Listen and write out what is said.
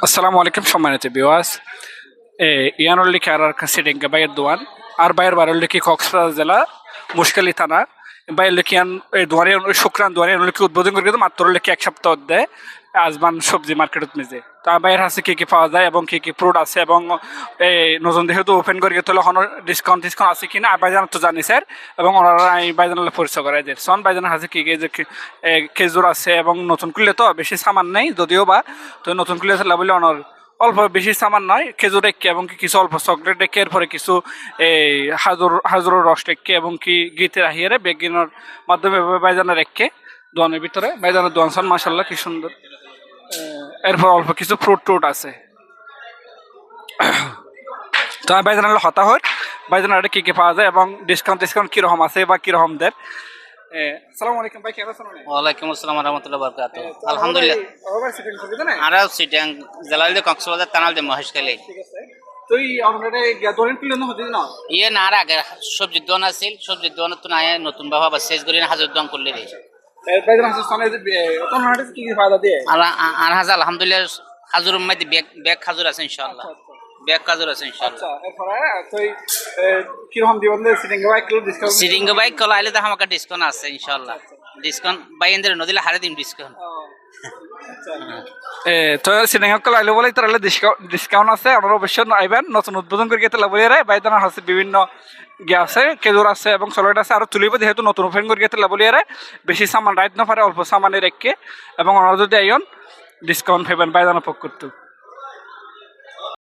আসসালামু আলাইকুম সম্মানিত ভিউয়ার্স। ইয়ানুল্লি খেয়ার সিডিংকে বাইয়ের দোয়ান আর বাইয়ের বারুল্লিকি কক্সবাজার জেলা মুশকালি থানা বাইরলিকি এই দোয়ারে শুক্রান দোয়ারে ইয়ানুল্লিকি উদ্বোধন করে মাত্র লেখি এক সপ্তাহ দেয় আজমান সবজি মার্কেটত নিজে তা বাইরের হাসে কী কী পাওয়া যায় এবং কী কী প্রোড আছে এবং এই নতুন যেহেতু ওপেন করে তোলে হন ডিসকাউন্ট আছে কিনা আর বাইজান তো জানি স্যার এবং ওনারা এই বাইজানালে পরিচয় করাই দেয় সন বাইজানের হাসে কী কী যে খেজুর আছে এবং নতুন খুললে তো বেশি সামান নেই যদিও বা তো নতুন খুলে বলে অনর অল্প বেশি সামান নয় খেজুর রেখে এবং কি কিছু অল্প চকলেট রেখে এরপরে কিছু এই হাজুর রস রেখে এবং কি গীতে রাহিয়ারে বেগিনের মাধ্যমে বাইজানা রেখে দোয়ানের ভিতরে বাইজানের দোয়ান সান মাসাল্লাহ কি সুন্দর। এরপর অল্প কিছু ফ্রুট আছে তো বাইজান হতাহর বাইজানের কী কী পাওয়া যায় এবং ডিসকাউন্ট কীরকম আছে বা কীরকম দেয়। আসসালামু আলাইকুম ভাই, কেমন আছেন? ওয়ালাইকুম আসসালাম রাহমাতুল্লাহি ওয়া বারাকাতুহু। আলহামদুলিল্লাহ। আরা সিটাং জালালদে কক্সবাজার তানালদে মহেশখালী। ঠিক আছে। তুই অলরেডি দোরেন প্লেন হদি না? ইয়ে না আর আগে সবজি দোকান আছিল, সবজি দোকানত তো নাই নতুন বাবা বা শেষ করি হাজার দোকান করলে রে। বাইজান হাসে সামনে কোন হাটে কি কি ফায়দা দিয়ে? আর হাজার আলহামদুলিল্লাহ হাজুর মধ্যে ব্যাগ খাজুর আছে ইনশাআল্লাহ। ব্যাগ খাজুর আছে ইনশাআল্লাহ। আচ্ছা, এরপরে তুই কিরকম দিবেন sitting bike kilo discount? Sitting bike কলা আইলে তো আমাকে ডিসকাউন্ট আছে ইনশাআল্লাহ। ডিসকাউন্ট বাইন্দের নদিলে হারে দিন ডিসকাউন্ট। তো সিনেমাকল আইলো বলে তাহলে ডিসকাউন্ট আছে, আপনারা অবশ্যই আইবেন। নতুন উদ্বোধন করে গেতে বলে রে বাইদানা আছে বিভিন্ন গিয়ে আছে খেজুর আছে এবং চকলেট আছে আর তুলিব যেহেতু নতুন ওপেন করে গেতে বলে রে বেশি সামান রাইট না পারে অল্প সামানে রেখে এবং ওনারা যদি আইন ডিসকাউন্ট পাইবেন বাইদানা পক্ষ করতে।